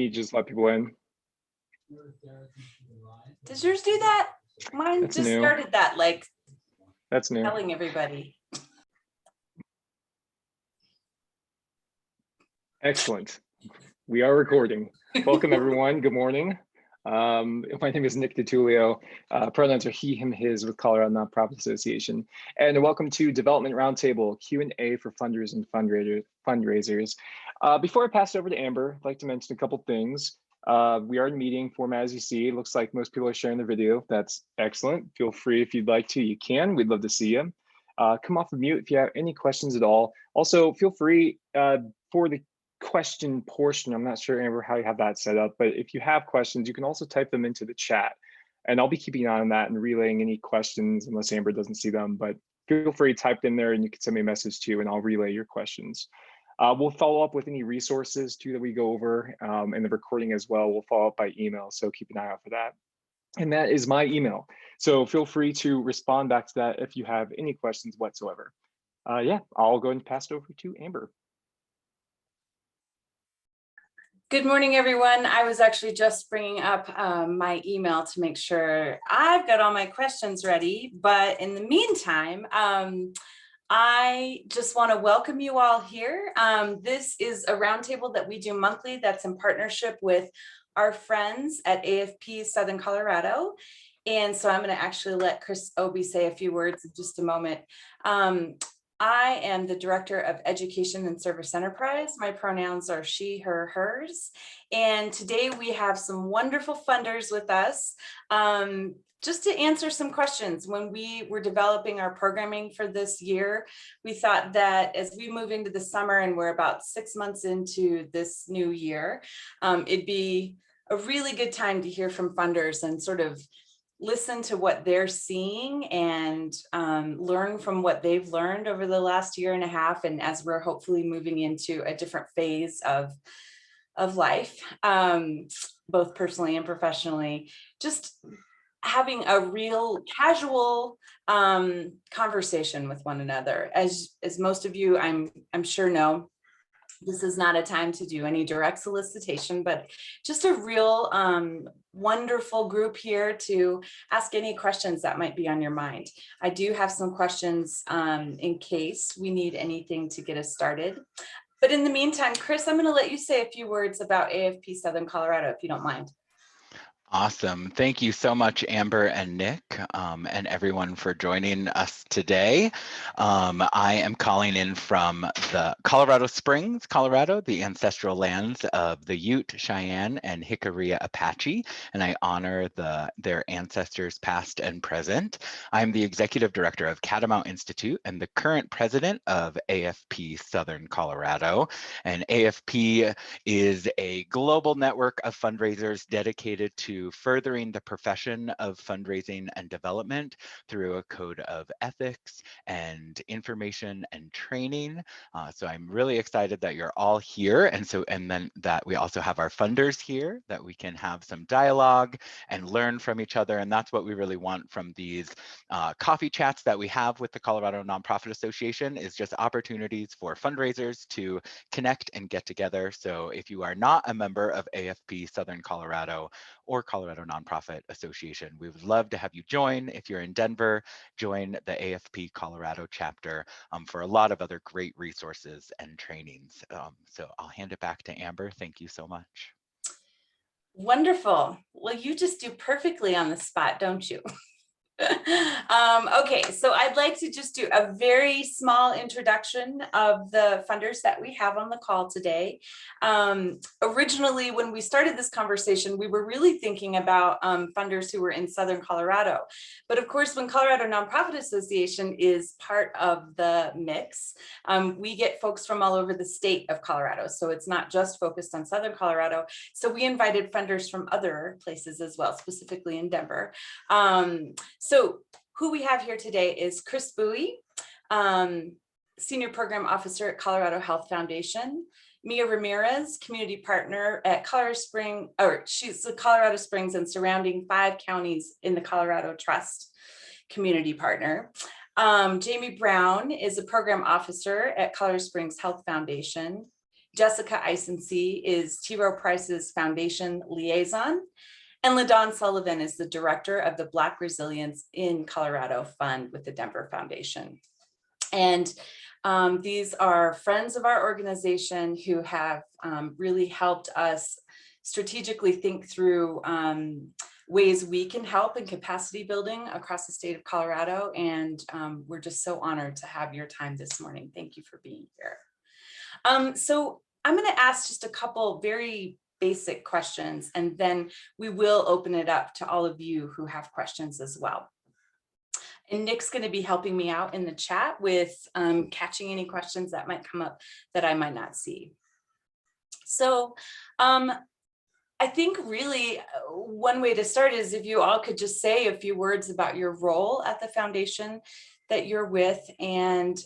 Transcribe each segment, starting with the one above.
you just let people in? Does yours do that? Mine That's just new. started that, like That's new. telling everybody. Excellent. We are recording. Welcome everyone. Good morning. My name is Nick DiTullio. Pronouns are he, him, his with Colorado Nonprofit Association. And welcome to Development Roundtable, Q&A for funders and fundraisers. Before I pass it over to Amber, I'd like to mention a couple things. We are in meeting format, as you see. It looks like most people are sharing the video. That's excellent. Feel free if you'd like to, you can. We'd love to see you. Come off of mute if you have any questions at all. Also, feel free for the question portion. I'm not sure, Amber, how you have that set up, but if you have questions, you can also type them into the chat. And I'll be keeping an eye on that and relaying any questions unless Amber doesn't see them. But feel free to type them there and you can send me a message too, and I'll relay your questions. We'll follow up with any resources too that we go over in the recording as well. We'll follow up by email, so keep an eye out for that. And that is my email. So feel free to respond back to that if you have any questions whatsoever. Yeah, I'll go and pass it over to Amber. Good morning, everyone. I was actually just bringing up my email to make sure I've got all my questions ready. But in the meantime, I just want to welcome you all here. This is a roundtable that we do monthly that's in partnership with our friends at AFP Southern Colorado. And so I'm going to actually let Chris Obie say a few words in just a moment. I am the Director of Education and Service Enterprise. My pronouns are she, her, hers. And today we have some wonderful funders with us just to answer some questions. When we were developing our programming for this year, we thought that as we move into the summer and we're about 6 months into this new year, it'd be a really good time to hear from funders and sort of listen to what they're seeing and learn from what they've learned over the last year and a half. And as we're hopefully moving into a different phase of life, both personally and professionally, just having a real casual conversation with one another. As most of you I'm sure know, this is not a time to do any direct solicitation, but just a real wonderful group here to ask any questions that might be on your mind. I do have some questions in case we need anything to get us started. But in the meantime, Chris, I'm going to let you say a few words about AFP Southern Colorado, if you don't mind. Awesome. Thank you so much, Amber and Nick, and everyone for joining us today. I am calling in from the Colorado Springs, Colorado, the ancestral lands of the Ute, Cheyenne, and Jicarilla Apache, and I honor their ancestors past and present. I'm the Executive Director of Catamount Institute and the current president of AFP Southern Colorado. And AFP is a global network of fundraisers dedicated to furthering the profession of fundraising and development through a code of ethics and information and training. So I'm really excited that you're all here, and then that we also have our funders here, that we can have some dialogue and learn from each other. And that's what we really want from these coffee chats that we have with the Colorado Nonprofit Association, is just opportunities for fundraisers to connect and get together. So if you are not a member of AFP Southern Colorado or Colorado Nonprofit Association, we would love to have you join. If you're in Denver, join the AFP Colorado chapter for a lot of other great resources and trainings. So I'll hand it back to Amber. Thank you so much. Wonderful. Well, you just do perfectly on the spot, don't you? Okay, so I'd like to just do a very small introduction of the funders that we have on the call today. Originally, when we started this conversation, we were really thinking about funders who were in Southern Colorado. But of course, when Colorado Nonprofit Association is part of the mix, we get folks from all over the state of Colorado. So it's not just focused on Southern Colorado. So we invited funders from other places as well, specifically in Denver. So who we have here today is Chris Bowie, Senior Program Officer at Colorado Health Foundation, Mia Ramirez, Community Partner at Colorado Springs, or she's the Colorado Springs and surrounding 5 counties in the Colorado Trust Community Partner. Jamie Brown is a Program Officer at Colorado Springs Health Foundation. Jessica Isensee is T. Rowe Price's Foundation Liaison. And LaDawn Sullivan is the director of the Black Resilience in Colorado Fund with the Denver Foundation. And these are friends of our organization who have really helped us strategically think through ways we can help in capacity building across the state of Colorado. And we're just so honored to have your time this morning. Thank you for being here. So I'm going to ask just a couple very basic questions, and then we will open it up to all of you who have questions as well. And Nick's going to be helping me out in the chat with catching any questions that might come up that I might not see. So I think really one way to start is if you all could just say a few words about your role at the foundation that you're with and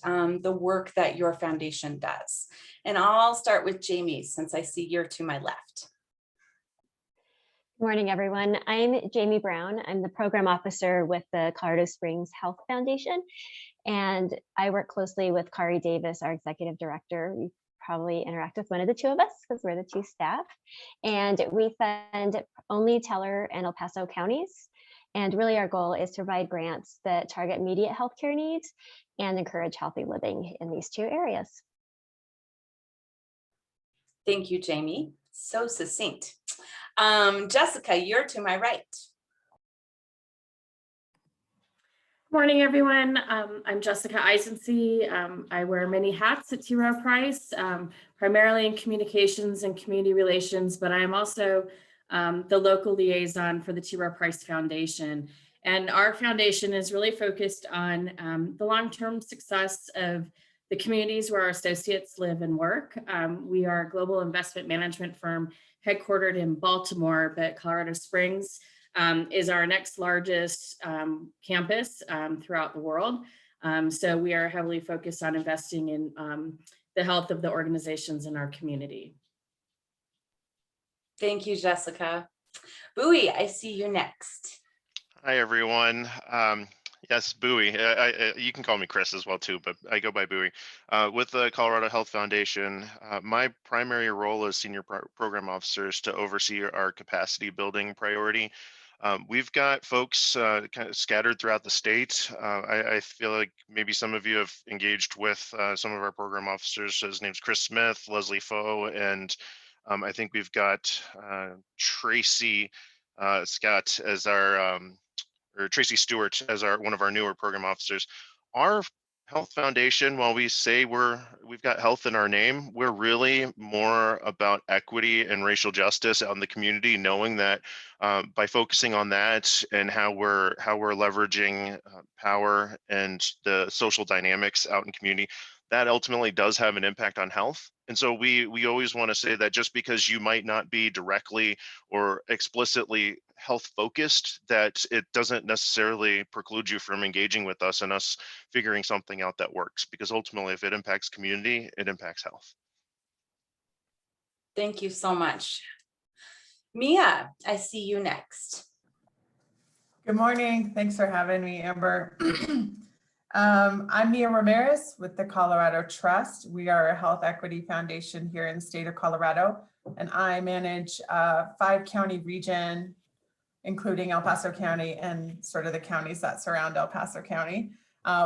the work that your foundation does. And I'll start with Jamie, since I see you're to my left. Good morning, everyone. I'm Jamie Brown. I'm the program officer with the Colorado Springs Health Foundation, and I work closely with Kari Davis, our executive director. You probably interact with one of the two of us because we're the two staff, and we fund only Teller and El Paso counties. And really our goal is to provide grants that target immediate healthcare needs and encourage healthy living in these two areas. Thank you, Jamie. So succinct. Jessica, you're to my right. Good morning, everyone. I'm Jessica Isensee. I wear many hats at T. Rowe Price, primarily in communications and community relations, but I am also the local liaison for the T. Rowe Price Foundation. And our foundation is really focused on the long-term success of the communities where our associates live and work. We are a global investment management firm headquartered in Baltimore, but Colorado Springs is our next largest campus throughout the world. So we are heavily focused on investing in the health of the organizations in our community. Thank you, Jessica. Bowie, I see you next. Hi, everyone. Yes, Bowie. You can call me Chris as well, too, but I go by Bowie. With the Colorado Health Foundation, my primary role as senior program officer is to oversee our capacity building priority. We've got folks kind of scattered throughout the state. I feel like maybe some of you have engaged with some of our program officers. His name's Chris Smith, Leslie Foe, and I think we've got Tracy Scott as our or Tracy Stewart as one of our newer program officers. Our health foundation, while we say we've got health in our name, we're really more about equity and racial justice out in the community, knowing that by focusing on that and how we're leveraging power and the social dynamics out in community, that ultimately does have an impact on health. And so we always want to say that just because you might not be directly or explicitly health focused, that it doesn't necessarily preclude you from engaging with us and us figuring something out that works, because ultimately if it impacts community, it impacts health. Thank you so much. Mia, I see you next. Good morning. Thanks for having me, Amber. I'm Mia Ramirez with the Colorado Trust. We are a health equity foundation here in the state of Colorado, and I manage a 5-county region, including El Paso County and sort of the counties that surround El Paso County.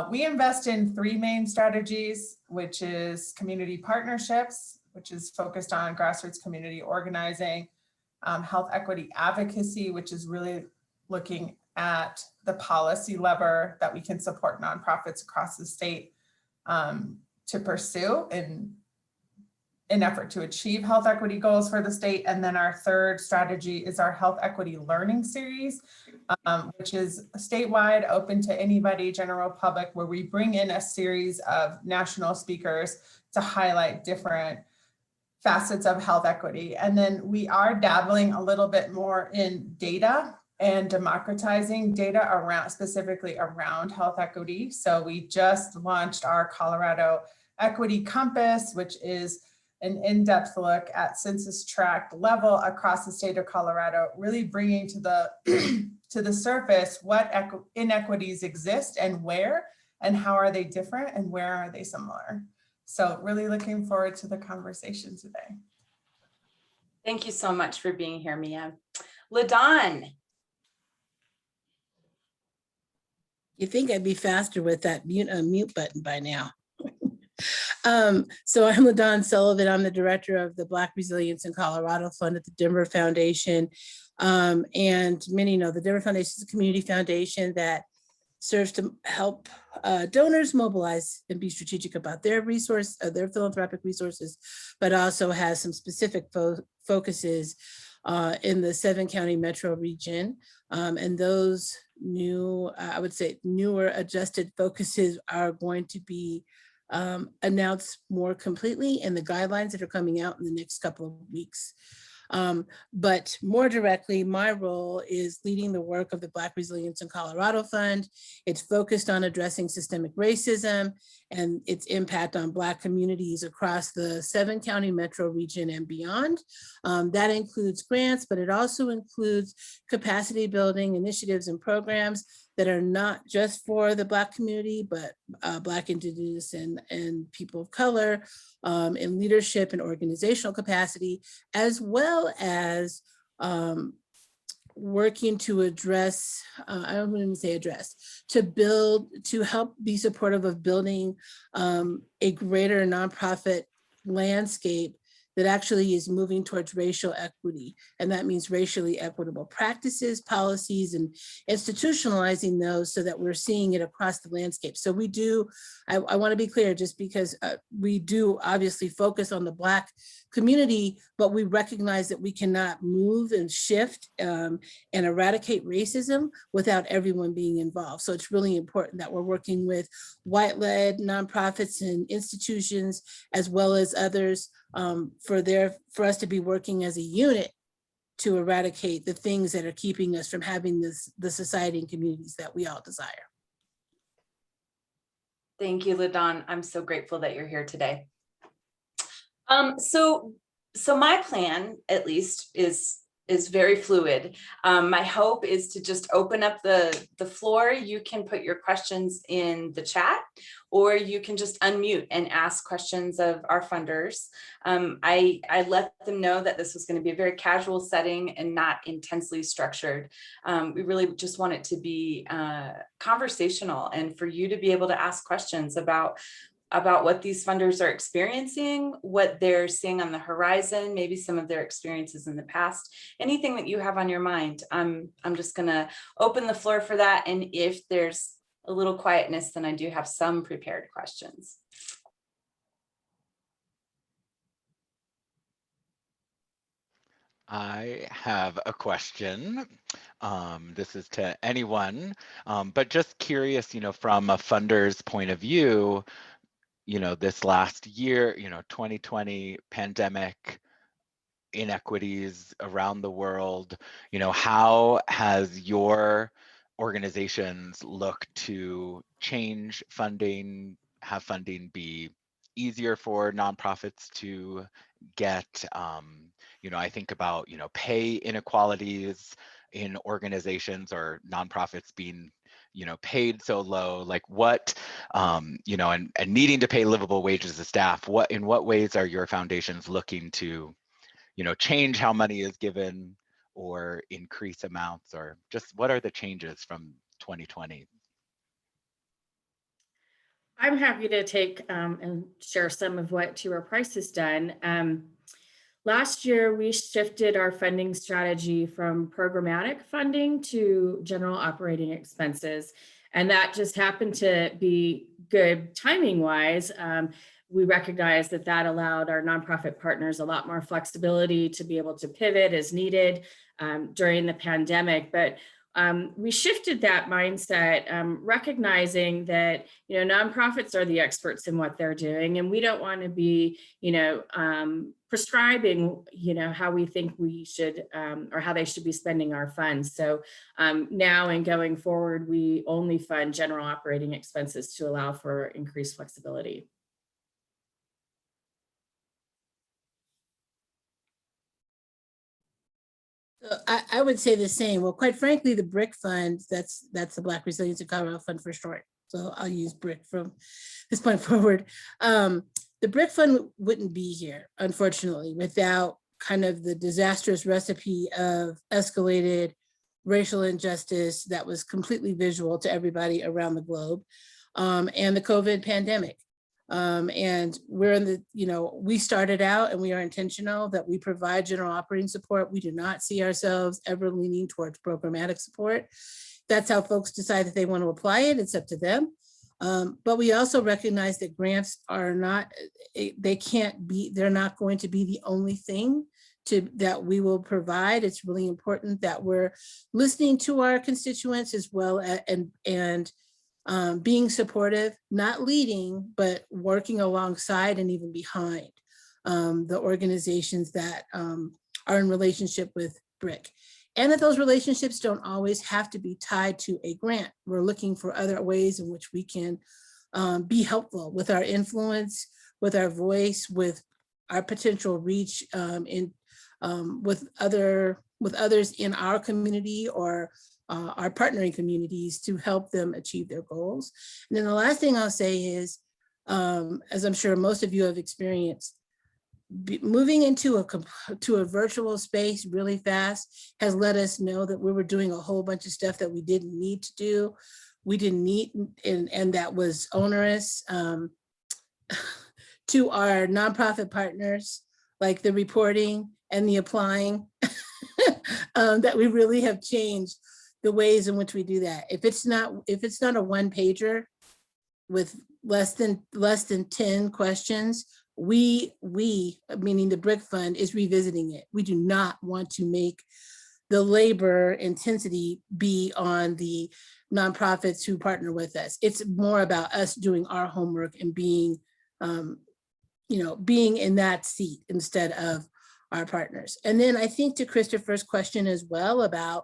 We invest in 3 main strategies, which is community partnerships, which is focused on grassroots community organizing, health equity advocacy, which is really looking at the policy lever that we can support nonprofits across the state to pursue in effort to achieve health equity goals for the state. And then our 3rd strategy is our health equity learning series, which is statewide, open to anybody, general public, where we bring in a series of national speakers to highlight different facets of health equity. And then we are dabbling a little bit more in data and democratizing data around, specifically around health equity. So we just launched our Colorado Equity Compass, which is an in-depth look at census tract level across the state of Colorado, really bringing to the surface what inequities exist and where, and how are they different and where are they similar. So really looking forward to the conversation today. Thank you so much for being here, Mia. LaDawn. You think I'd be faster with that mute button by now. So I'm LaDawn Sullivan. I'm the director of the Black Resilience in Colorado Fund at the Denver Foundation. And many know the Denver Foundation is a community foundation that serves to help donors mobilize and be strategic about their their philanthropic resources, but also has some specific focuses in the 7-county metro region. And those new, I would say newer adjusted focuses are going to be announced more completely in the guidelines that are coming out in the next couple of weeks. But more directly, my role is leading the work of the Black Resilience in Colorado Fund. It's focused on addressing systemic racism and its impact on Black communities across the 7-county metro region and beyond. That includes grants, but it also includes capacity building initiatives and programs that are not just for the Black community, but Black, Indigenous, and people of color in leadership and organizational capacity, as well as working to address, I don't want to say address, to help be supportive of building a greater nonprofit landscape that actually is moving towards racial equity. And that means racially equitable practices, policies, and institutionalizing those so that we're seeing it across the landscape. So we do, I want to be clear, just because we do obviously focus on the Black community, but we recognize that we cannot move and shift and eradicate racism without everyone being involved. So it's really important that we're working with white-led nonprofits and institutions, as well as others, for us to be working as a unit to eradicate the things that are keeping us from having the society and communities that we all desire. Thank you, LaDawn. I'm so grateful that you're here today. So my plan, at least, is very fluid. My hope is to just open up the floor. You can put your questions in the chat, or you can just unmute and ask questions of our funders. I let them know that this was going to be a very casual setting and not intensely structured. We really just want it to be conversational, and for you to be able to ask questions about what these funders are experiencing, what they're seeing on the horizon, maybe some of their experiences in the past, anything that you have on your mind. I'm just gonna open the floor for that. And if there's a little quietness, then I do have some prepared questions. I have a question. This is to anyone, but just curious, from a funder's point of view, this last year, 2020 pandemic, inequities around the world, how has your organizations looked to change funding, have funding be easier for nonprofits to get? I think about, pay inequalities in organizations or nonprofits being paid so low, like what, and needing to pay livable wages to staff. In what ways are your foundations looking to, change how money is given or increase amounts, or just what are the changes from 2020? I'm happy to take and share some of what T. Rowe Price has done. Last year, we shifted our funding strategy from programmatic funding to general operating expenses. And that just happened to be good timing wise. We recognized that allowed our nonprofit partners a lot more flexibility to be able to pivot as needed during the pandemic. But we shifted that mindset, recognizing that, nonprofits are the experts in what they're doing, and we don't want to be, prescribing, how we think we should, or how they should be spending our funds. So now and going forward, we only fund general operating expenses to allow for increased flexibility. I would say the same. Well, quite frankly, the BRIC fund, that's the Black Resilience in Colorado Fund for short. So I'll use BRIC from this point forward. The the BRIC Fund wouldn't be here, unfortunately, without kind of the disastrous recipe of escalated racial injustice that was completely visual to everybody around the globe, and the COVID pandemic. And we're in the, we started out and we are intentional that we provide general operating support. We do not see ourselves ever leaning towards programmatic support. That's how folks decide that they want to apply it. It's up to them. But we also recognize that grants are not, they're not going to be the only thing that we will provide. It's really important that we're listening to our constituents as well and being supportive, not leading, but working alongside and even behind the organizations that are in relationship with BRIC. And that those relationships don't always have to be tied to a grant. We're looking for other ways in which we can be helpful with our influence, with our voice, with our potential reach with others in our community or our partnering communities to help them achieve their goals. And then the last thing I'll say is, as I'm sure most of you have experienced, moving into a virtual space really fast has let us know that we were doing a whole bunch of stuff that we didn't need to do. We didn't need, and that was onerous to our nonprofit partners, like the reporting and the applying, that we really have changed the ways in which we do that. If it's not a one pager with less than 10 questions, we, meaning the BRIC Fund, is revisiting it. We do not want to make the labor intensity be on the nonprofits who partner with us. It's more about us doing our homework and being, being in that seat instead of our partners. And then I think to Christopher's question as well about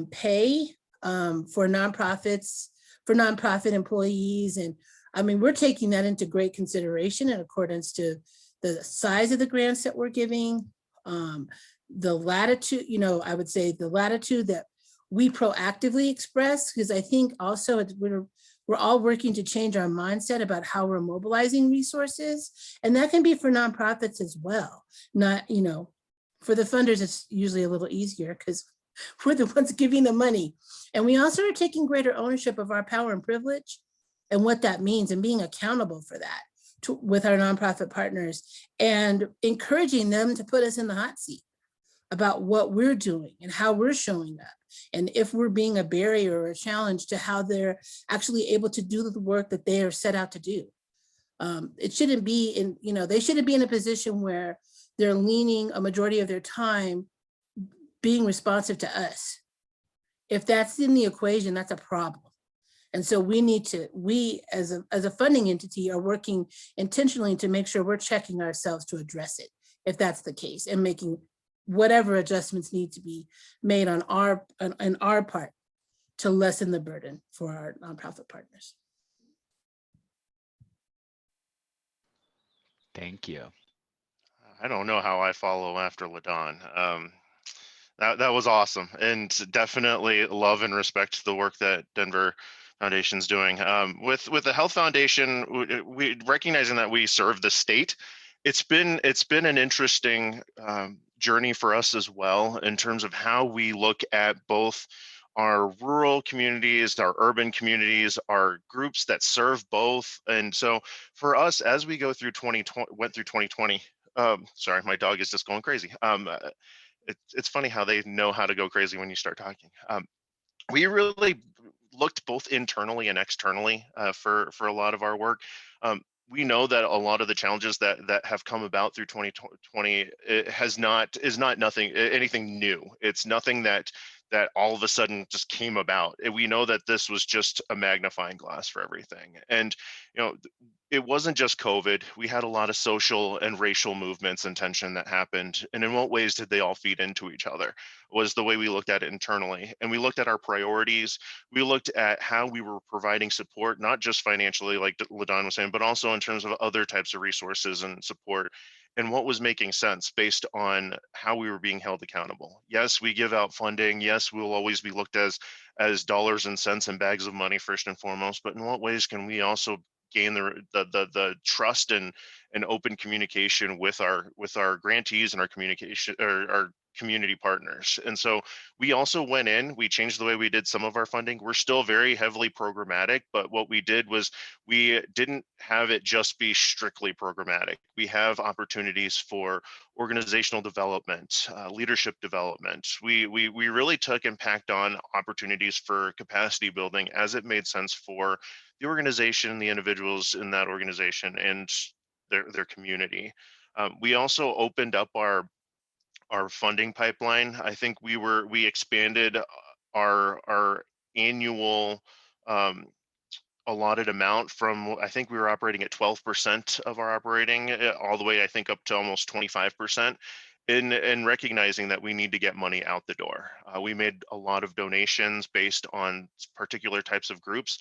pay for nonprofits, for nonprofit employees. And I mean, we're taking that into great consideration in accordance to the size of the grants that we're giving, the latitude, I would say the latitude that we proactively express, because I think also we're all working to change our mindset about how we're mobilizing resources. And that can be for nonprofits as well. Not, for the funders, it's usually a little easier because we're the ones giving the money. And we also are taking greater ownership of our power and privilege and what that means and being accountable for that with our nonprofit partners and encouraging them to put us in the hot seat about what we're doing and how we're showing up. And if we're being a barrier or a challenge to how they're actually able to do the work that they are set out to do. It shouldn't be they shouldn't be in a position where they're leaning a majority of their time being responsive to us. If that's in the equation, that's a problem. And so we as a funding entity are working intentionally to make sure we're checking ourselves to address it, if that's the case, and making whatever adjustments need to be made on our part to lessen the burden for our nonprofit partners. Thank you. I don't know how I follow after LaDawn. That was awesome, and definitely love and respect the work that Denver Foundation's doing. With the Health Foundation, we recognizing that we serve the state. It's been an interesting journey for us as well in terms of how we look at both our rural communities, our urban communities, our groups that serve both. And so for us, as we go through 2020, sorry, my dog is just going crazy. It's funny how they know how to go crazy when you start talking. We really looked both internally and externally for a lot of our work. We know that a lot of the challenges that have come about through 2020 is not anything new. It's nothing that all of a sudden just came about. We know that this was just a magnifying glass for everything. And it wasn't just COVID. We had a lot of social and racial movements and tension that happened. And in what ways did they all feed into each other? Was the way we looked at it internally. And we looked at our priorities. We looked at how we were providing support, not just financially, like LaDawn was saying, but also in terms of other types of resources and support, and what was making sense based on how we were being held accountable. Yes, we give out funding. Yes, we'll always be looked as dollars and cents and bags of money first and foremost, but in what ways can we also gain the trust and open communication with our grantees and our communication or our community partners. And so we also went in, we changed the way we did some of our funding. We're still very heavily programmatic, but what we did was we didn't have it just be strictly programmatic. We have opportunities for organizational development, leadership development. We really took and packed on opportunities for capacity building as it made sense for the organization, the individuals in that organization, and their community. We also opened up our funding pipeline. I think we expanded our annual allotted amount from, I think we were operating at 12% of our operating all the way, I think, up to almost 25%. In recognizing that we need to get money out the door. We made a lot of donations based on particular types of groups.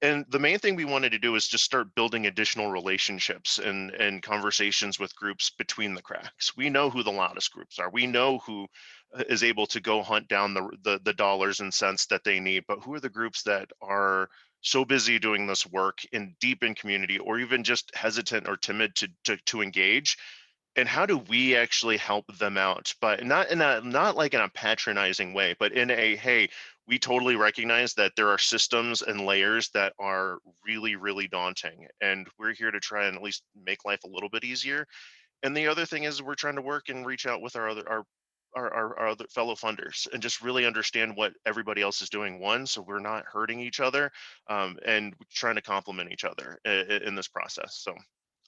And the main thing we wanted to do is just start building additional relationships and conversations with groups between the cracks. We know who the loudest groups are. We know who is able to go hunt down the dollars and cents that they need, but who are the groups that are so busy doing this work in deep in community, or even just hesitant or timid to engage? And how do we actually help them out? But not like in a patronizing way, but in a, hey, we totally recognize that there are systems and layers that are really, really daunting. And we're here to try and at least make life a little bit easier. And the other thing is we're trying to work and reach out with our other fellow funders and just really understand what everybody else is doing. One, so we're not hurting each other, and trying to complement each other in this process. So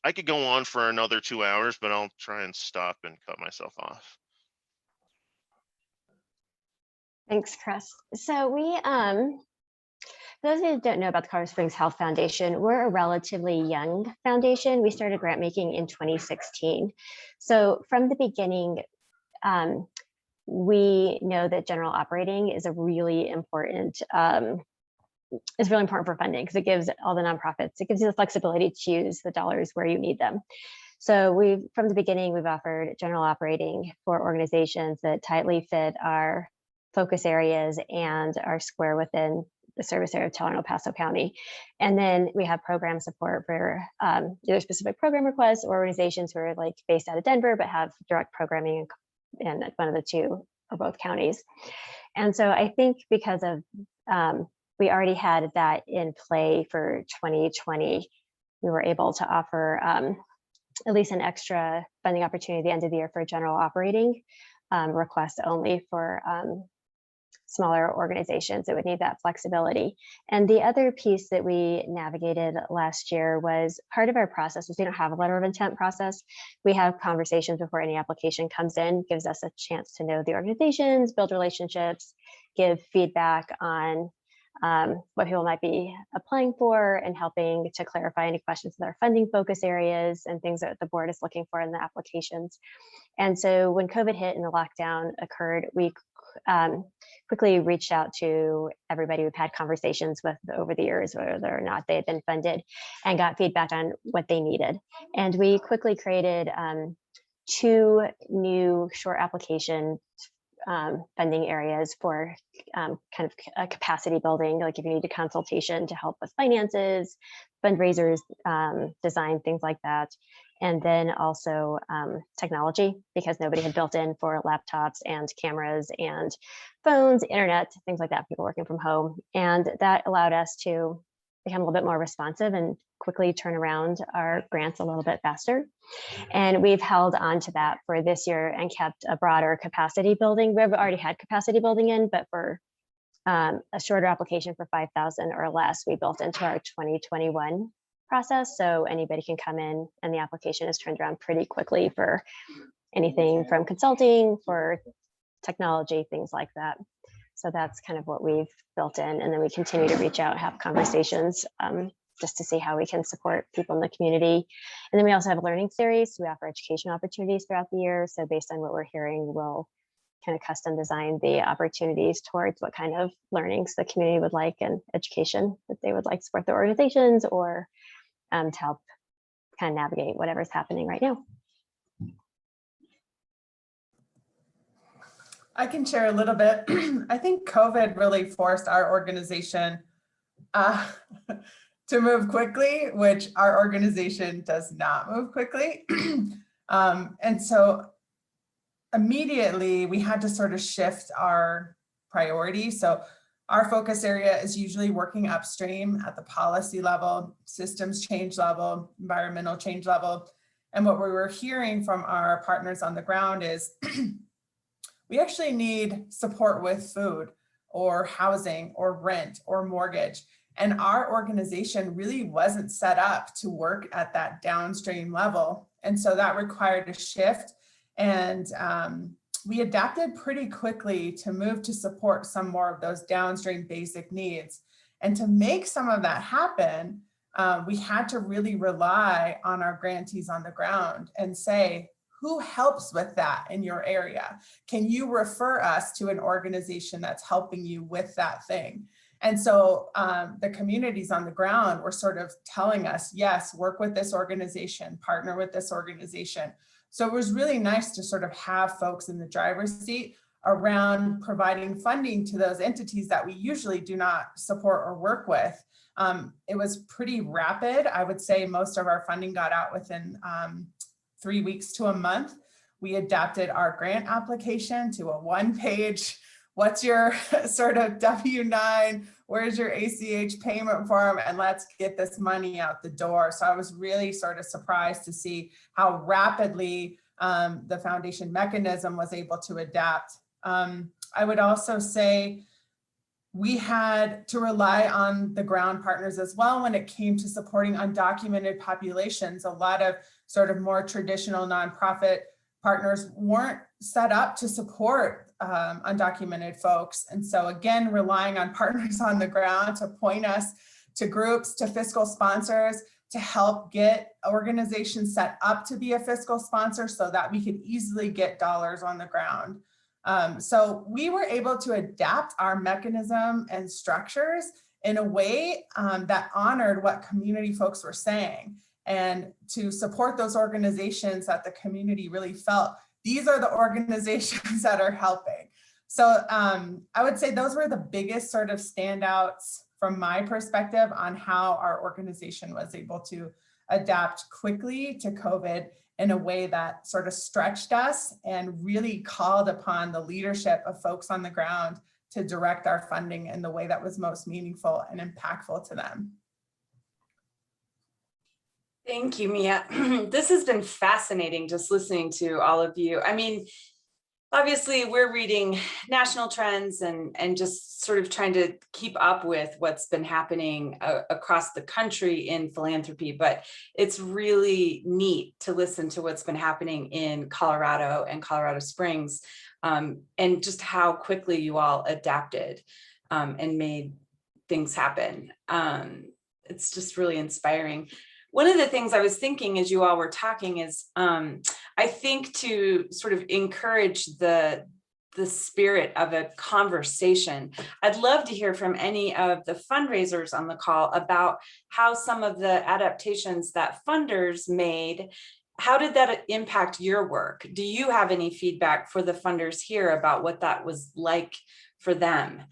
I could go on for another 2 hours, but I'll try and stop and cut myself off. Thanks, Chris. So we, for those of you who don't know about the Colorado Springs Health Foundation, we're a relatively young foundation. We started grant making in 2016. So from the beginning, we know that general operating is a really important, is really important for funding because it gives all the nonprofits, it gives you the flexibility to use the dollars where you need them. So from the beginning, we've offered general operating for organizations that tightly fit our focus areas and are square within the service area of Teller and El Paso County. And then we have program support for either specific program requests or organizations who are like based out of Denver, but have direct programming in one of the two or both counties. And so I think because of, we already had that in play for 2020, we were able to offer at least an extra funding opportunity at the end of the year for general operating requests only for smaller organizations that would need that flexibility. And the other piece that we navigated last year was part of our process was we don't have a letter of intent process. We have conversations before any application comes in, gives us a chance to know the organizations, build relationships, give feedback on what people might be applying for and helping to clarify any questions with our funding focus areas and things that the board is looking for in the applications. And so when COVID hit and the lockdown occurred, we quickly reached out to everybody we've had conversations with over the years, whether or not they had been funded, and got feedback on what they needed. And we quickly created 2 new short application funding areas for kind of a capacity building, like if you need a consultation to help with finances, fundraisers, design, things like that. And then also technology, because nobody had built in for laptops and cameras and phones, internet, things like that, people working from home. And that allowed us to become a little bit more responsive and quickly turn around our grants a little bit faster. And we've held on to that for this year and kept a broader capacity building. We've already had capacity building in, but for a shorter application for 5,000 or less, we built into our 2021 process. So anybody can come in and the application is turned around pretty quickly for anything from consulting, for technology, things like that. So that's kind of what we've built in. And then we continue to reach out, have conversations just to see how we can support people in the community. And then we also have a learning series. So we offer education opportunities throughout the year. So based on what we're hearing, we'll kind of custom design the opportunities towards what kind of learnings the community would like and education that they would like to support their organizations or to help kind of navigate whatever's happening right now. I can share a little bit. I think COVID really forced our organization to move quickly, which our organization does not move quickly. And so immediately we had to sort of shift our priority. So our focus area is usually working upstream at the policy level, systems change level, environmental change level. And what we were hearing from our partners on the ground is we actually need support with food or housing or rent or mortgage. And our organization really wasn't set up to work at that downstream level. And so that required a shift. And we adapted pretty quickly to move to support some more of those downstream basic needs. And to make some of that happen, we had to really rely on our grantees on the ground and say, who helps with that in your area? Can you refer us to an organization that's helping you with that thing? And so the communities on the ground were sort of telling us, yes, work with this organization, partner with this organization. So it was really nice to sort of have folks in the driver's seat around providing funding to those entities that we usually do not support or work with. It was pretty rapid. I would say most of our funding got out within 3 weeks to a month. We adapted our grant application to a one-page, what's your sort of W-9, where's your ACH payment form, and let's get this money out the door. So I was really sort of surprised to see how rapidly the foundation mechanism was able to adapt. I would also say we had to rely on the ground partners as well when it came to supporting undocumented populations. A lot of sort of more traditional nonprofit partners weren't set up to support undocumented folks. And so again, relying on partners on the ground to point us to groups, to fiscal sponsors, to help get organizations set up to be a fiscal sponsor so that we could easily get dollars on the ground. So we were able to adapt our mechanism and structures in a way that honored what community folks were saying, and to support those organizations that the community really felt these are the organizations that are helping. So I would say those were the biggest sort of standouts from my perspective on how our organization was able to adapt quickly to COVID in a way that sort of stretched us and really called upon the leadership of folks on the ground to direct our funding in the way that was most meaningful and impactful to them. Thank you, Mia. This has been fascinating just listening to all of you. I mean, obviously we're reading national trends and just sort of trying to keep up with what's been happening across the country in philanthropy, but it's really neat to listen to what's been happening in Colorado and Colorado Springs, and just how quickly you all adapted and made things happen. It's just really inspiring. One of the things I was thinking as you all were talking is, I think to sort of encourage the spirit of a conversation, I'd love to hear from any of the fundraisers on the call about how some of the adaptations that funders made, how did that impact your work? Do you have any feedback for the funders here about what that was like for them?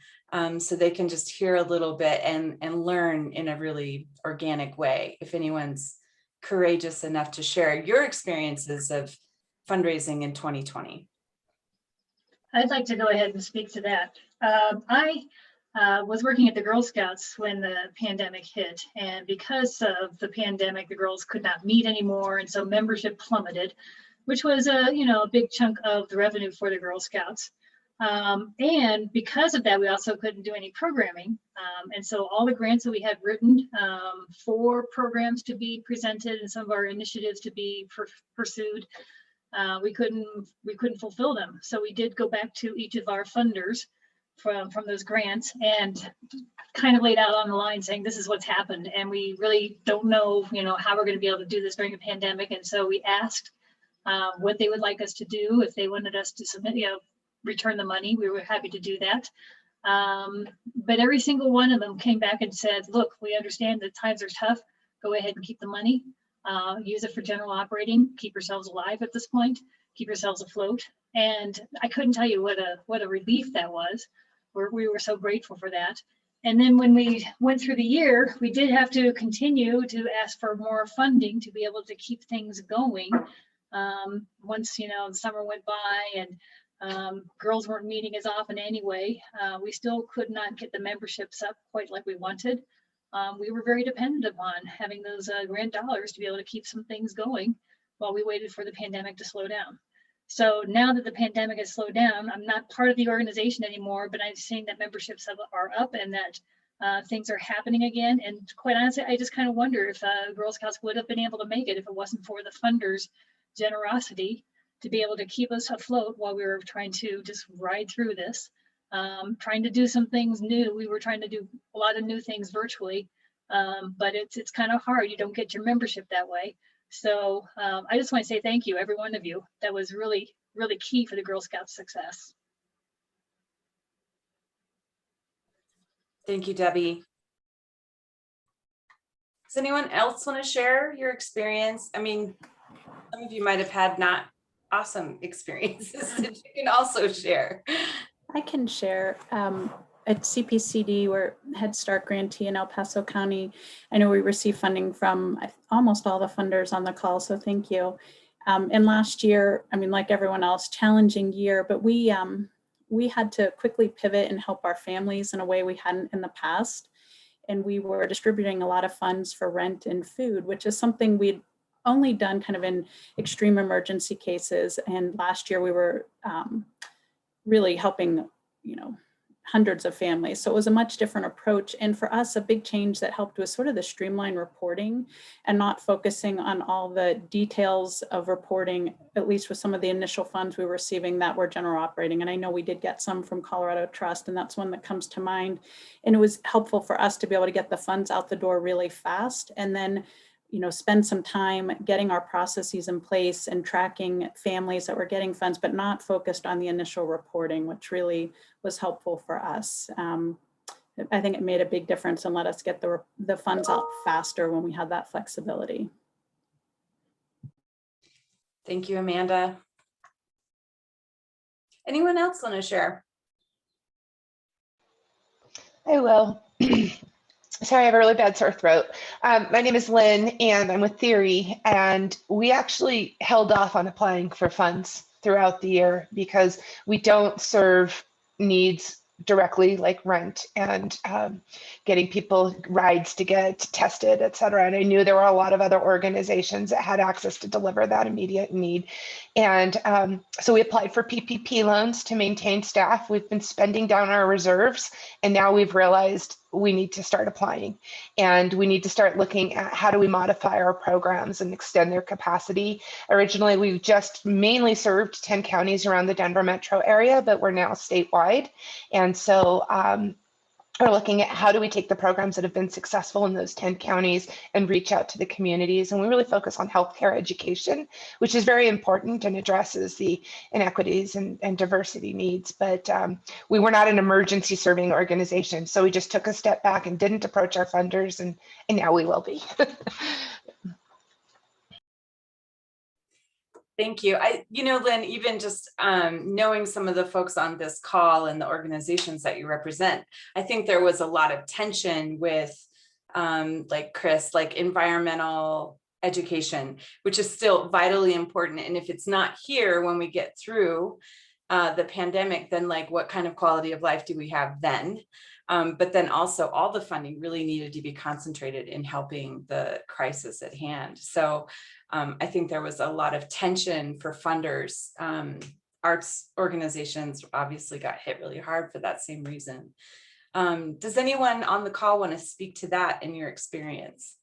So they can just hear a little bit and learn in a really organic way. If anyone's courageous enough to share your experiences of fundraising in 2020. I'd like to go ahead and speak to that. I was working at the Girl Scouts when the pandemic hit, and because of the pandemic, the girls could not meet anymore, and so membership plummeted, which was a big chunk of the revenue for the Girl Scouts. And because of that, we also couldn't do any programming. And so all the grants that we had written for programs to be presented and some of our initiatives to be pursued, we couldn't fulfill them. So we did go back to each of our funders from those grants and kind of laid out on the line saying, this is what's happened. And we really don't know, how we're going to be able to do this during a pandemic. And so we asked what they would like us to do. If they wanted us to submit, return the money, we were happy to do that. But every single one of them came back and said, look, we understand that times are tough. Go ahead and keep the money. Use it for general operating. Keep yourselves alive at this point. Keep yourselves afloat. And I couldn't tell you what a relief that was. We were so grateful for that. And then when we went through the year, we did have to continue to ask for more funding to be able to keep things going. Once, the summer went by and girls weren't meeting as often anyway, we still could not get the memberships up quite like we wanted. We were very dependent upon having those grant dollars to be able to keep some things going while we waited for the pandemic to slow down. So now that the pandemic has slowed down, I'm not part of the organization anymore, but I'm seeing that memberships are up and that things are happening again. And quite honestly, I just kind of wonder if Girl Scouts would have been able to make it if it wasn't for the funders' generosity to be able to keep us afloat while we were trying to just ride through this, trying to do some things new. We were trying to do a lot of new things virtually, but it's kind of hard. You don't get your membership that way. So I just want to say thank you, every one of you. That was really, really key for the Girl Scouts' success. Thank you, Debbie. Does anyone else want to share your experience? I mean, some of you might have had not awesome experiences that you can also share. I can share. At CPCD, we're Head Start grantee in El Paso County. I know we receive funding from almost all the funders on the call, so thank you. And last year, I mean, like everyone else, challenging year, but we had to quickly pivot and help our families in a way we hadn't in the past. And we were distributing a lot of funds for rent and food, which is something we'd only done kind of in extreme emergency cases. And last year we were really helping, hundreds of families. So it was a much different approach. And for us, a big change that helped was sort of the streamlined reporting and not focusing on all the details of reporting, at least with some of the initial funds we were receiving that were general operating. And I know we did get some from Colorado Trust, and that's one that comes to mind. And it was helpful for us to be able to get the funds out the door really fast and then spend some time getting our processes in place and tracking families that were getting funds, but not focused on the initial reporting, which really was helpful for us. I think it made a big difference and let us get the funds out faster when we had that flexibility. Thank you, Amanda. Anyone else want to share? I will. Sorry, I have a really bad sore throat. My name is Lynn, and I'm with Theory, and we actually held off on applying for funds throughout the year because we don't serve needs directly like rent and getting people rides to get tested, et cetera. And I knew there were a lot of other organizations that had access to deliver that immediate need. And so we applied for PPP loans to maintain staff. We've been spending down our reserves, and now we've realized we need to start applying, and we need to start looking at how do we modify our programs and extend their capacity. Originally, we just mainly served 10 counties around the Denver metro area, but we're now statewide. And so we're looking at how do we take the programs that have been successful in those 10 counties and reach out to the communities. And we really focus on healthcare education, which is very important and addresses the inequities and diversity needs. But we were not an emergency serving organization. So we just took a step back and didn't approach our funders, and now we will be. Thank you. Lynn, even just knowing some of the folks on this call and the organizations that you represent, I think there was a lot of tension with, like Chris, like environmental education, which is still vitally important. And if it's not here when we get through the pandemic, then like what kind of quality of life do we have then? But then also all the funding really needed to be concentrated in helping the crisis at hand. So I think there was a lot of tension for funders. Arts organizations obviously got hit really hard for that same reason. Does anyone on the call want to speak to that in your experience?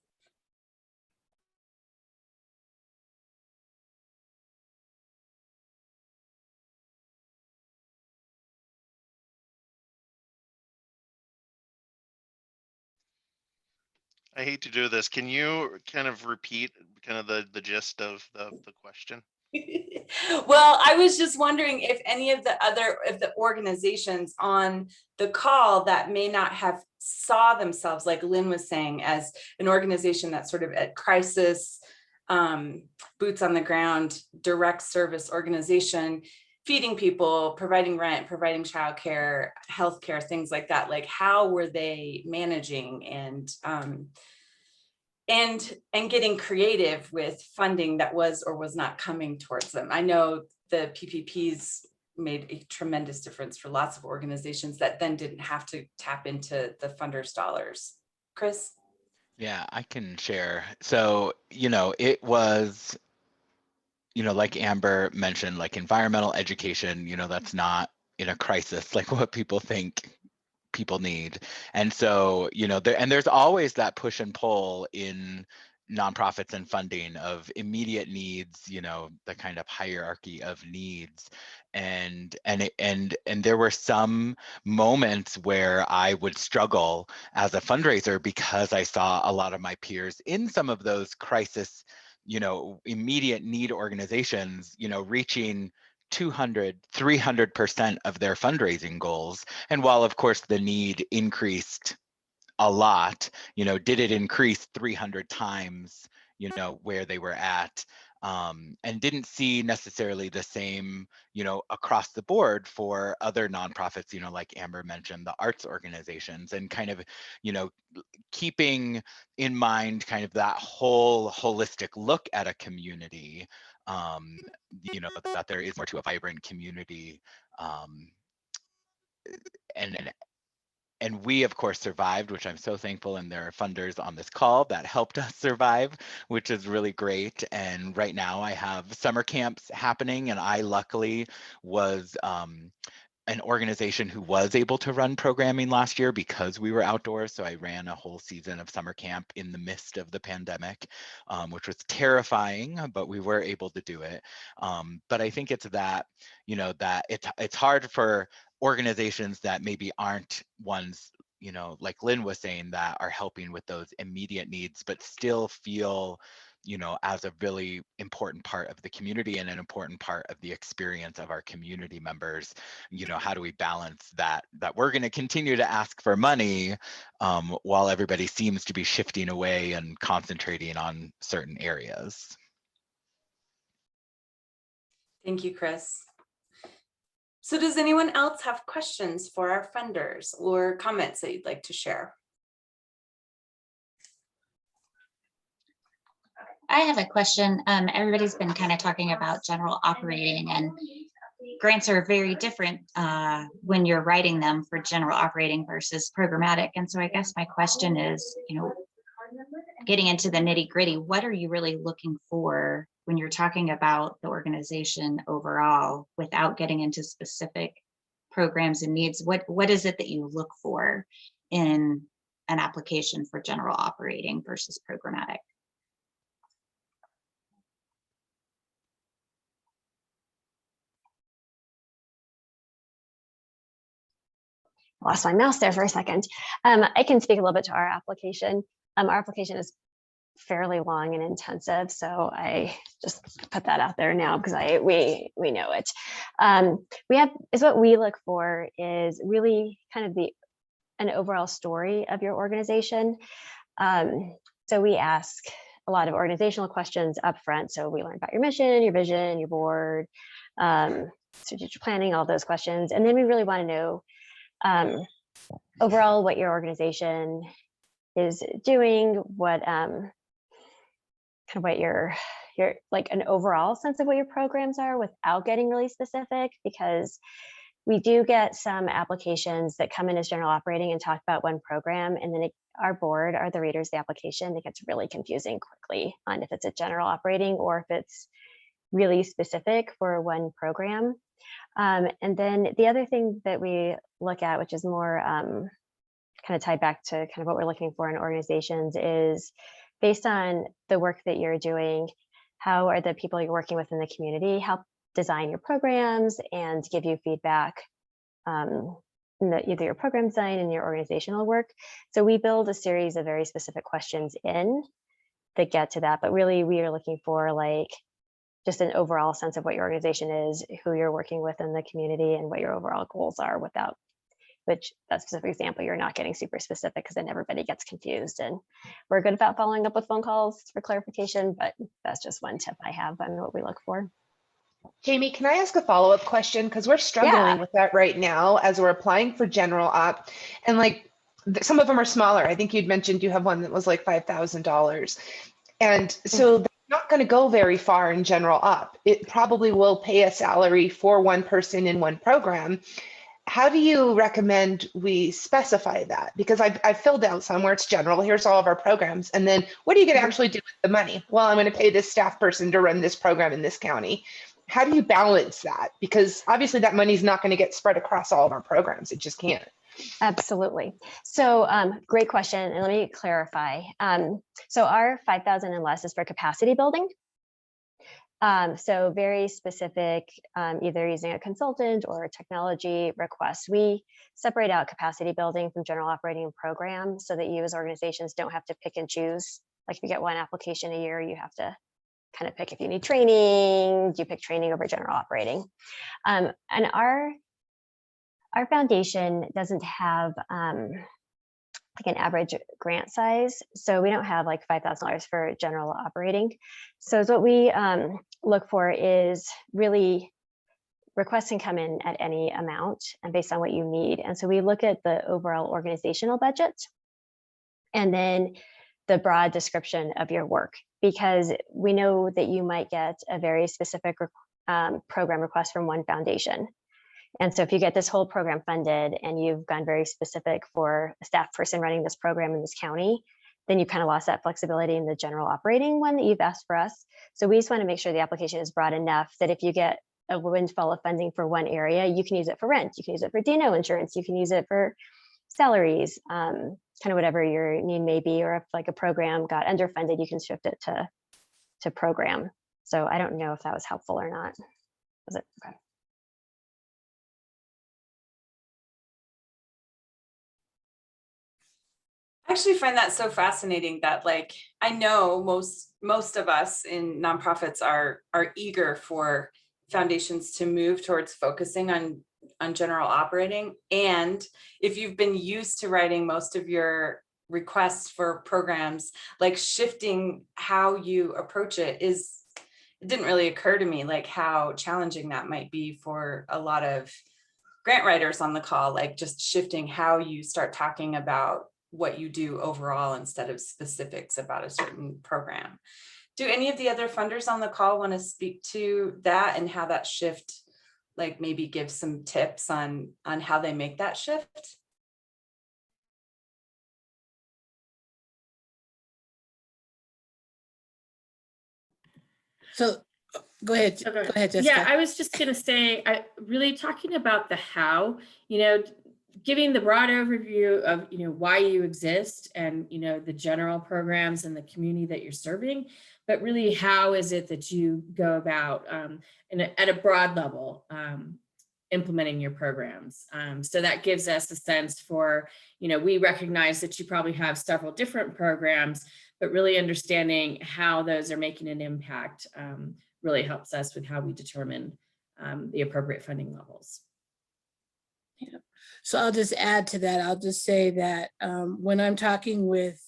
I hate to do this. Can you kind of repeat kind of the gist of the question? Well, I was just wondering if any of the organizations on the call that may not have saw themselves, like Lynn was saying, as an organization that's sort of at crisis, boots on the ground, direct service organization, feeding people, providing rent, providing childcare, healthcare, things like that. Like, how were they managing and getting creative with funding that was or was not coming towards them? I know the PPPs made a tremendous difference for lots of organizations that then didn't have to tap into the funders' dollars. Chris? Yeah, I can share. So, it was, like Amber mentioned, like environmental education, that's not in a crisis, like what people think people need. And so, there's always that push and pull in nonprofits and funding of immediate needs, the kind of hierarchy of needs. And there were some moments where I would struggle as a fundraiser because I saw a lot of my peers in some of those crisis, immediate need organizations, reaching 200, 300% of their fundraising goals. And while of course the need increased a lot, did it increase 300 times, where they were at? And didn't see necessarily the same, across the board for other nonprofits, like Amber mentioned, the arts organizations, and kind of, keeping in mind kind of that whole holistic look at a community, that there is more to a vibrant community. And we, of course, survived, which I'm so thankful. And there are funders on this call that helped us survive, which is really great. And right now I have summer camps happening, and I luckily was an organization who was able to run programming last year because we were outdoors. So I ran a whole season of summer camp in the midst of the pandemic, which was terrifying, but we were able to do it. But I think it's that, that it's hard for organizations that maybe aren't ones, like Lynn was saying, that are helping with those immediate needs, but still feel, as a really important part of the community and an important part of the experience of our community members. How do we balance that we're going to continue to ask for money while everybody seems to be shifting away and concentrating on certain areas? Thank you, Chris. So does anyone else have questions for our funders or comments that you'd like to share? I have a question. Everybody's been kind of talking about general operating, and grants are very different when you're writing them for general operating versus programmatic. And so I guess my question is, getting into the nitty gritty, what are you really looking for when you're talking about the organization overall without getting into specific programs and needs? What is it that you look for in an application for general operating versus programmatic? Lost my mouse there for a second. I can speak a little bit to our application. Our application is fairly long and intensive, so I just put that out there now because we know it. What we look for is really kind of an overall story of your organization. So we ask a lot of organizational questions up front. So we learn about your mission, your vision, your board, strategic planning, all those questions, and then we really want to know overall what your organization is doing, what your like an overall sense of what your programs are without getting really specific, because we do get some applications that come in as general operating and talk about one program, and then our board or the readers of the application, it gets really confusing quickly on if it's a general operating or if it's really specific for one program. And then the other thing that we look at, which is more kind of tied back to kind of what we're looking for in organizations, is based on the work that you're doing, how are the people you're working with in the community help design your programs and give you feedback in either your program design and your organizational work. So we build a series of very specific questions in that get to that, but really we are looking for like just an overall sense of what your organization is, who you're working with in the community, and what your overall goals are, without which that specific example, you're not getting super specific because then everybody gets confused. And we're good about following up with phone calls for clarification, but that's just one tip I have on what we look for. Jamie, can I ask a follow-up question? Because we're struggling with that right now as we're applying for general op. And like some of them are smaller. I think you'd mentioned you have one that was like $5,000. And so they're not going to go very far in general op. It probably will pay a salary for one person in one program. How do you recommend we specify that? Because I've filled out somewhere it's general, here's all of our programs. And then what are you going to actually do with the money? Well, I'm going to pay this staff person to run this program in this county. How do you balance that? Because obviously that money is not going to get spread across all of our programs. It just can't. Absolutely. So great question. And let me clarify. So our 5,000 and less is for capacity building. So very specific, either using a consultant or a technology request. We separate out capacity building from general operating program so that you as organizations don't have to pick and choose. Like if you get one application a year, you have to kind of pick if you need training, do you pick training over general operating? And our foundation doesn't have like an average grant size. So we don't have like $5,000 for general operating. So what we look for is really requests can come in at any amount and based on what you need. And so we look at the overall organizational budget and then the broad description of your work, because we know that you might get a very specific program request from one foundation. And so if you get this whole program funded and you've gone very specific for a staff person running this program in this county, then you kind of lost that flexibility in the general operating one that you've asked for us. So we just want to make sure the application is broad enough that if you get a windfall of funding for one area, you can use it for rent, you can use it for D&O insurance, you can use it for salaries, kind of whatever your need may be, or if like a program got underfunded, you can shift it to program. So I don't know if that was helpful or not. Was it? Okay. I actually find that so fascinating that like, I know most of us in nonprofits are eager for foundations to move towards focusing on general operating. And if you've been used to writing most of your requests for programs, like shifting how you approach it didn't really occur to me, like how challenging that might be for a lot of grant writers on the call, like just shifting how you start talking about what you do overall instead of specifics about a certain program. Do any of the other funders on the call want to speak to that and how that shift, like maybe give some tips on how they make that shift? So go ahead. Go ahead, Jessica. Yeah, I was just going to say, really talking about the how, giving the broad overview of, why you exist and, the general programs and the community that you're serving, but really how is it that you go about at a broad level implementing your programs. So that gives us a sense for, we recognize that you probably have several different programs, but really understanding how those are making an impact really helps us with how we determine the appropriate funding levels. Yeah. So I'll just add to that. I'll just say that when I'm talking with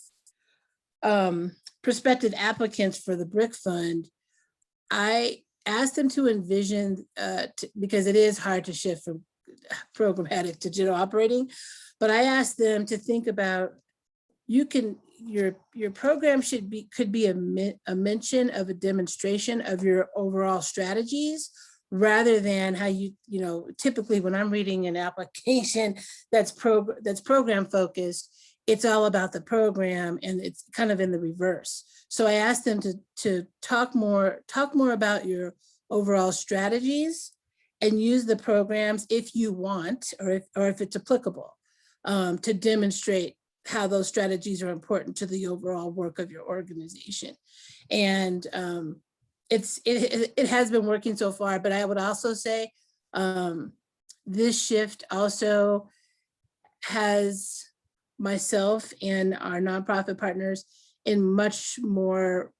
prospective applicants for the BRIC fund, I ask them to envision, because it is hard to shift from programmatic to general operating, but I ask them to think about, your program could be a mention of a demonstration of your overall strategies, rather than how typically when I'm reading an application that's program focused, it's all about the program and it's kind of in the reverse. So I asked them to talk more about your overall strategies and use the programs if you want, or if it's applicable, to demonstrate how those strategies are important to the overall work of your organization. And it has been working so far, but I would also say this shift also has myself and our nonprofit partners in much more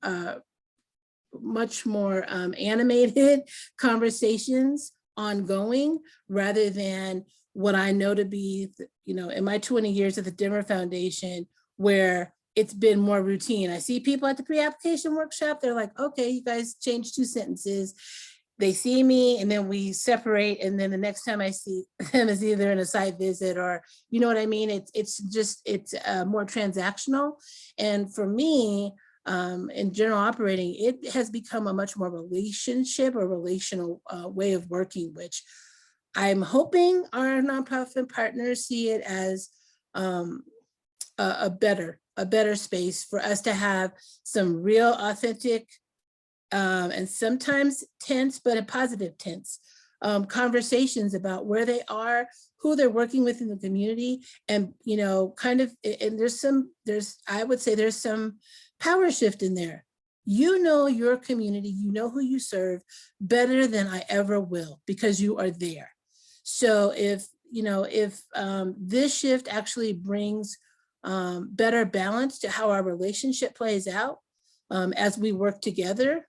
animated conversations ongoing, rather than what I know to be, in my 20 years at the Denver Foundation, where it's been more routine. I see people at the pre-application workshop, they're like, okay, you guys changed 2 sentences. they see me and then we separate, and then the next time I see them is either in a site visit or, you know what I mean? It's more transactional. And for me, in general operating, it has become a much more relationship or relational way of working, which I'm hoping our nonprofit partners see it as a better space for us to have some real authentic and sometimes tense, but a positive tense, conversations about where they are, who they're working with in the community, and, you know, kind of, and I would say there's some power shift in there. You know your community, you know who you serve better than I ever will, because you are there. So if this shift actually brings better balance to how our relationship plays out as we work together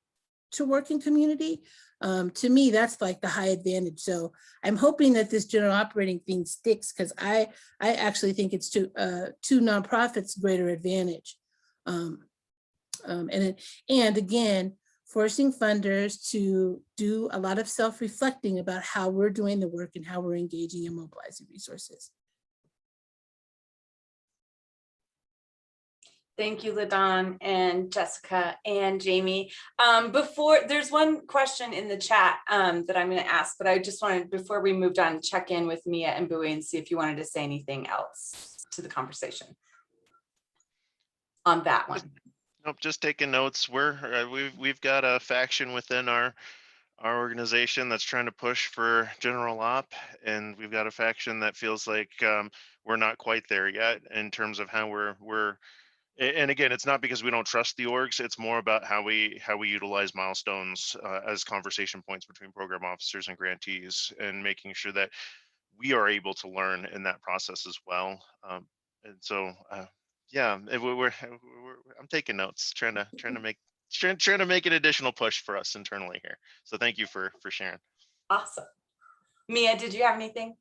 to work in community, to me, that's like the high advantage. So I'm hoping that this general operating thing sticks, because I actually think it's to nonprofits' greater advantage. And again, forcing funders to do a lot of self-reflecting about how we're doing the work and how we're engaging and mobilizing resources. Thank you, LaDawn and Jessica and Jamie. There's one question in the chat that I'm going to ask, but I just wanted, before we moved on, check in with Mia and Bowie and see if you wanted to say anything else to the conversation on that one. Nope, just taking notes. We've got a faction within our organization that's trying to push for general op, and we've got a faction that feels like we're not quite there yet in terms of how we're. And again, it's not because we don't trust the orgs. It's more about how we utilize milestones as conversation points between program officers and grantees, and making sure that we are able to learn in that process as well. And so, yeah, I'm taking notes, trying to make an additional push for us internally here. So thank you for sharing. Awesome. Mia, did you have anything?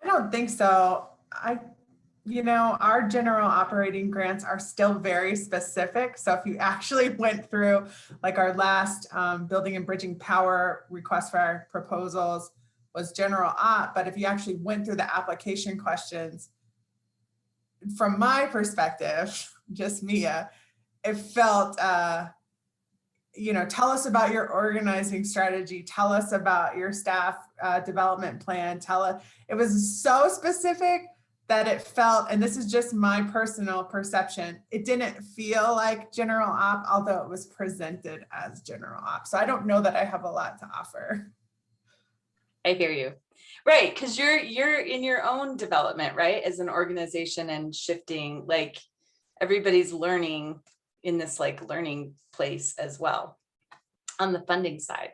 I don't think so. Our general operating grants are still very specific. So if you actually went through like our last building and bridging power request for our proposals was general op, but if you actually went through the application questions, from my perspective, just Mia, it felt, tell us about your organizing strategy, tell us about your staff development plan, it was so specific that it felt, and this is just my personal perception, it didn't feel like general op, although it was presented as general op. So I don't know that I have a lot to offer. I hear you. Right, because you're in your own development, right, as an organization, and shifting, like everybody's learning in this like learning place as well on the funding side.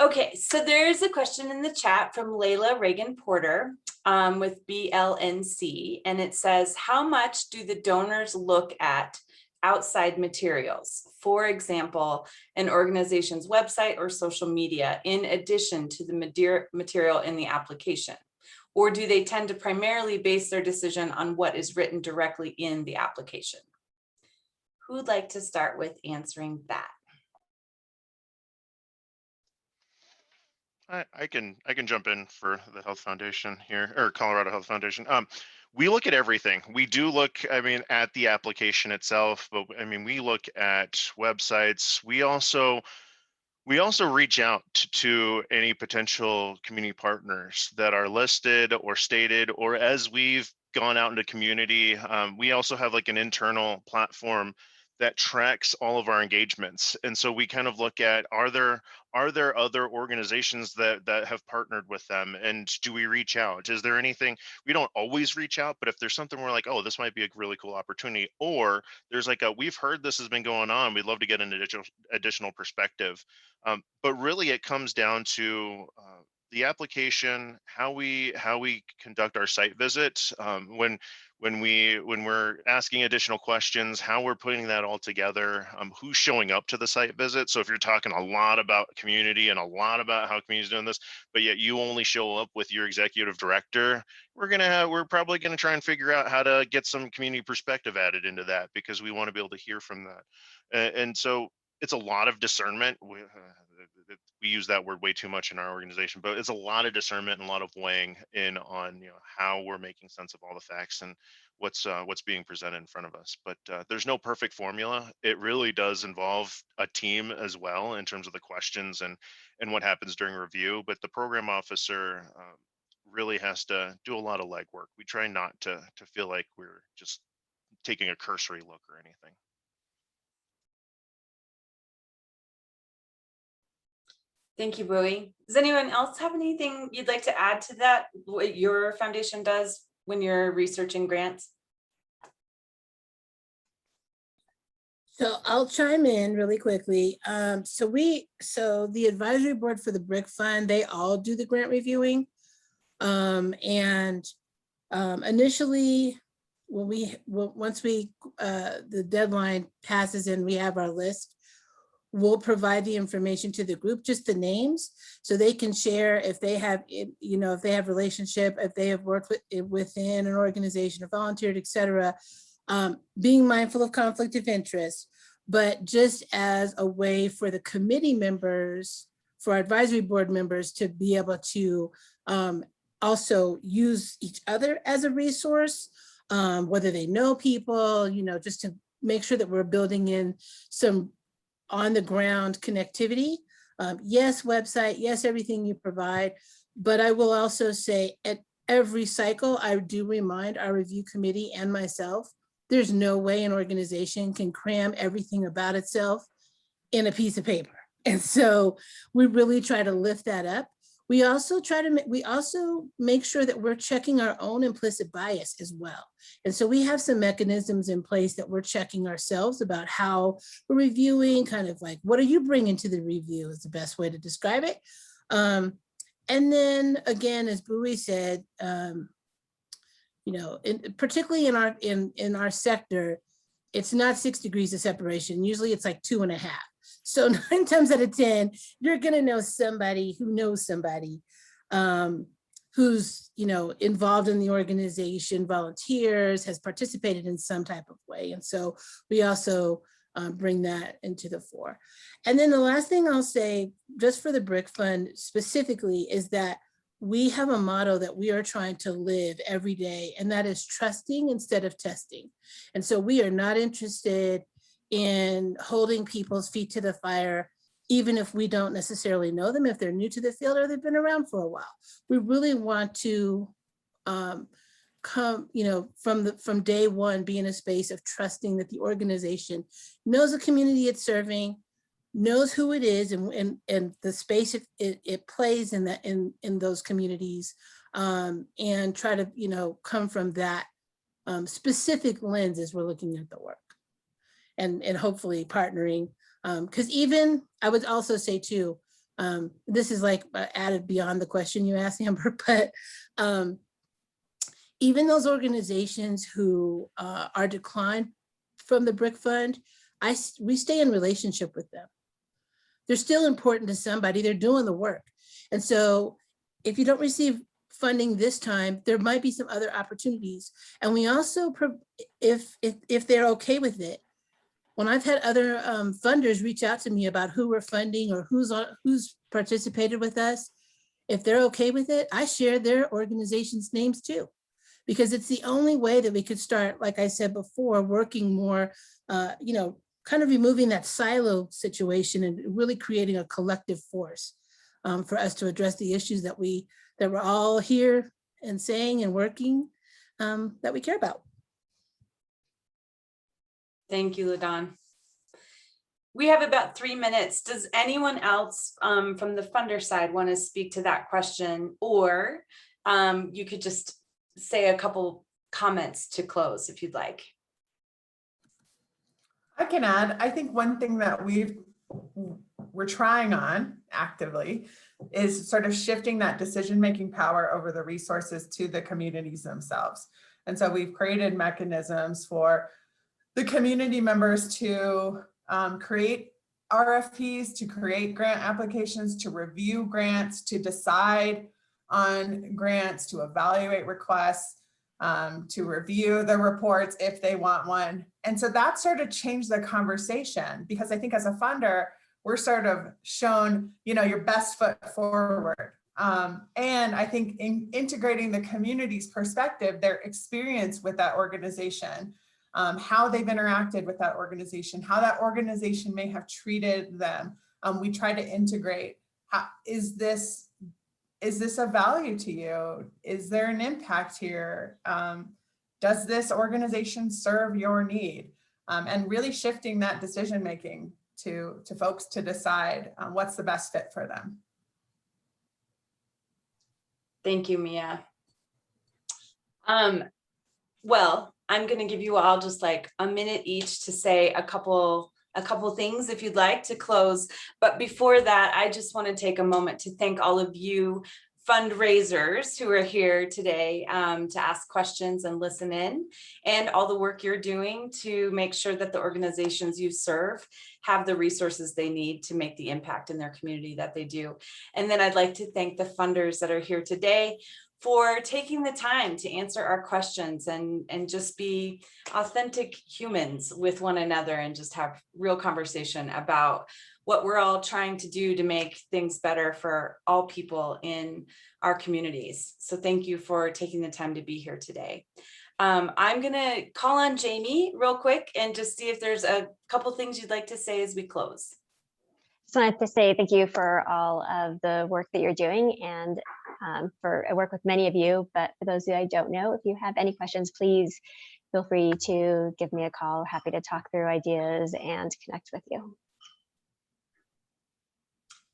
Okay, so there's a question in the chat from Layla Reagan Porter with BLNC, and it says, how much do the donors look at outside materials? For example, an organization's website or social media, in addition to the material in the application? Or do they tend to primarily base their decision on what is written directly in the application? Who'd like to start with answering that? I can jump in for the Health Foundation here, or Colorado Health Foundation. We look at everything. We do look, at the application itself, but we look at websites. We also reach out to any potential community partners that are listed or stated, or as we've gone out into community, we also have like an internal platform that tracks all of our engagements. And so we kind of look at, are there other organizations that have partnered with them, and do we reach out? Is there anything? We don't always reach out, but if there's something we're like, oh, this might be a really cool opportunity, or there's like we've heard this has been going on, we'd love to get an additional perspective. But really it comes down to the application, how we conduct our site visit, when we're asking additional questions, how we're putting that all together, who's showing up to the site visit. So if you're talking a lot about community and a lot about how community's doing this, but yet you only show up with your executive director, we're probably gonna try and figure out how to get some community perspective added into that, because we want to be able to hear from that. And so it's a lot of discernment. We use that word way too much in our organization, but it's a lot of discernment and a lot of weighing in on, how we're making sense of all the facts and what's being presented in front of us. But there's no perfect formula. It really does involve a team as well in terms of the questions and what happens during review. But the program officer really has to do a lot of legwork. We try not to feel like we're just taking a cursory look or anything. Thank you, Bowie. Does anyone else have anything you'd like to add to that, what your foundation does when you're researching grants? So I'll chime in really quickly. So the advisory board for the BRIC fund, they all do the grant reviewing. Initially, once the deadline passes and we have our list, we'll provide the information to the group, just the names, so they can share if they have, if they have relationship, if they have worked within an organization or volunteered, et cetera, being mindful of conflict of interest, but just as a way for the committee members, for our advisory board members to be able to also use each other as a resource, whether they know people, just to make sure that we're building in some on the ground connectivity. Yes, website, yes, everything you provide, but I will also say at every cycle, I do remind our review committee and myself, there's no way an organization can cram everything about itself in a piece of paper. And so we really try to lift that up. We also make sure that we're checking our own implicit bias as well. And so we have some mechanisms in place that we're checking ourselves about how we're reviewing, kind of like, what are you bringing to the review is the best way to describe it. And then again, as Bowie said, particularly in our sector, it's not 6 degrees of separation. Usually it's like 2.5. So 9 times out of 10, you're gonna know somebody who knows somebody who's involved in the organization, volunteers, has participated in some type of way. And so we also bring that into the fore. And then the last thing I'll say, just for the BRIC Fund specifically, is that we have a motto that we are trying to live every day, and that is trusting instead of testing. And so we are not interested in holding people's feet to the fire, even if we don't necessarily know them, if they're new to the field or they've been around for a while. We really want to come, from day one, be in a space of trusting that the organization knows the community it's serving, knows who it is, and the space it plays in those communities, and try to come from that specific lens as we're looking at the work. And hopefully partnering, because even, I would also say too, this is like added beyond the question you asked, Amber, but even those organizations who are declined from the BRIC Fund, we stay in relationship with them. They're still important to somebody, they're doing the work. And so if you don't receive funding this time, there might be some other opportunities. And we also, if they're okay with it, when I've had other funders reach out to me about who we're funding or who's participated with us, if they're okay with it, I share their organization's names too, because it's the only way that we could start, like I said before, working more, kind of removing that silo situation and really creating a collective force for us to address the issues that we're all here and saying and working that we care about. Thank you, LaDawn. We have about 3 minutes. Does anyone else from the funder side want to speak to that question? Or you could just say a couple comments to close if you'd like. I can add, I think one thing that we're trying on actively is sort of shifting that decision-making power over the resources to the communities themselves. And so we've created mechanisms for the community members to create RFPs, to create grant applications, to review grants, to decide on grants, to evaluate requests. to review the reports if they want one. And so that sort of changed the conversation, because I think as a funder, we're sort of shown, your best foot forward. And I think in integrating the community's perspective, their experience with that organization, how they've interacted with that organization, how that organization may have treated them. We try to integrate, is this a value to you? Is there an impact here? Does this organization serve your need? And really shifting that decision-making to folks to decide what's the best fit for them. Thank you, Mia. Well, I'm going to give you all just like a minute each to say a couple things if you'd like to close. But before that, I just want to take a moment to thank all of you fundraisers who are here today to ask questions and listen in, and all the work you're doing to make sure that the organizations you serve have the resources they need to make the impact in their community that they do. And then I'd like to thank the funders that are here today for taking the time to answer our questions and just be authentic humans with one another and just have real conversation about what we're all trying to do to make things better for all people in our communities. So thank you for taking the time to be here today. I'm gonna call on Jamie real quick and just see if there's a couple things you'd like to say as we close. Just wanted to say thank you for all of the work that you're doing, and I work with many of you, but for those who I don't know, if you have any questions, please feel free to give me a call. Happy to talk through ideas and connect with you.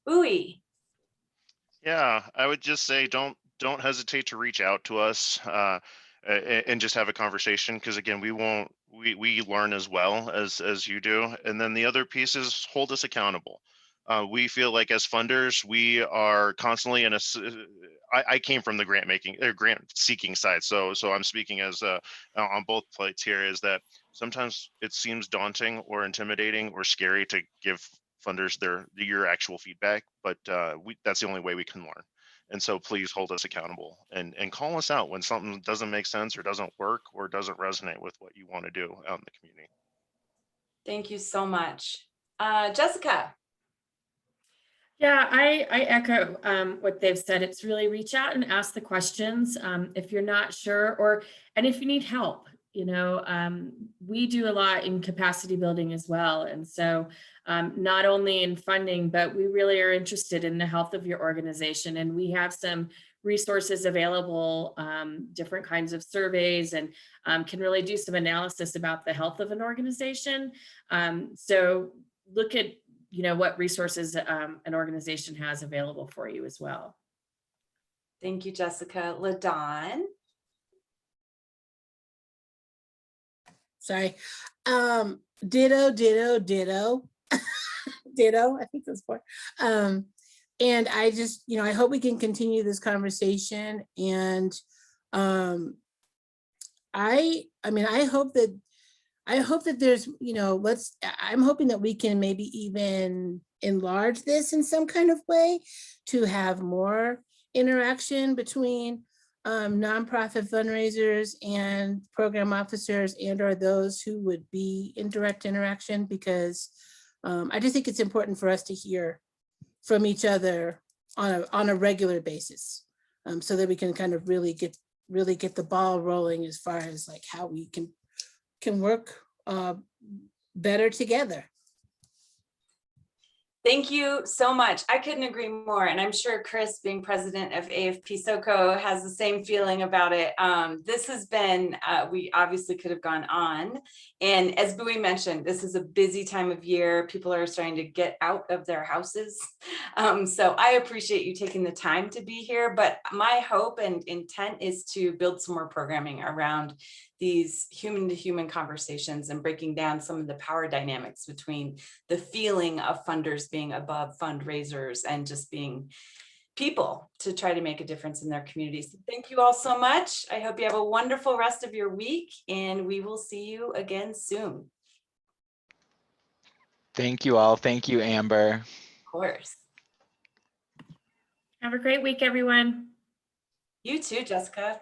Bowie. Yeah, I would just say don't hesitate to reach out to us and just have a conversation, because again, we learn as well as you do. And then the other piece is hold us accountable. We feel like as funders, we are constantly in a. I came from the grant seeking side, so I'm speaking as on both plates here. Is that sometimes it seems daunting or intimidating or scary to give funders your actual feedback, but that's the only way we can learn. And so please hold us accountable and call us out when something doesn't make sense or doesn't work or doesn't resonate with what you want to do out in the community. Thank you so much. Jessica. Yeah, I echo what they've said. It's really reach out and ask the questions if you're not sure, and if you need help. We do a lot in capacity building as well. And so not only in funding, but we really are interested in the health of your organization. And we have some resources available, different kinds of surveys, and can really do some analysis about the health of an organization. So look at what resources an organization has available for you as well. Thank you, Jessica. LaDawn. Sorry. Ditto. Ditto, I think that's 4. And I just, I hope we can continue this conversation. And I hope that there's, I'm hoping that we can maybe even enlarge this in some kind of way to have more interaction between nonprofit fundraisers and program officers or those who would be in direct interaction, because I just think it's important for us to hear from each other on a regular basis, so that we can kind of really get the ball rolling as far as like how we can work better together. Thank you so much. I couldn't agree more. And I'm sure Chris, being president of AFP SoCo, has the same feeling about it. This has been, we obviously could have gone on. And as Bowie mentioned, this is a busy time of year. People are starting to get out of their houses. So I appreciate you taking the time to be here. But my hope and intent is to build some more programming around these human-to-human conversations and breaking down some of the power dynamics between the feeling of funders being above fundraisers and just being people to try to make a difference in their communities. So thank you all so much. I hope you have a wonderful rest of your week, and we will see you again soon. Thank you all. Thank you, Amber. Of course. Have a great week, everyone. You too, Jessica.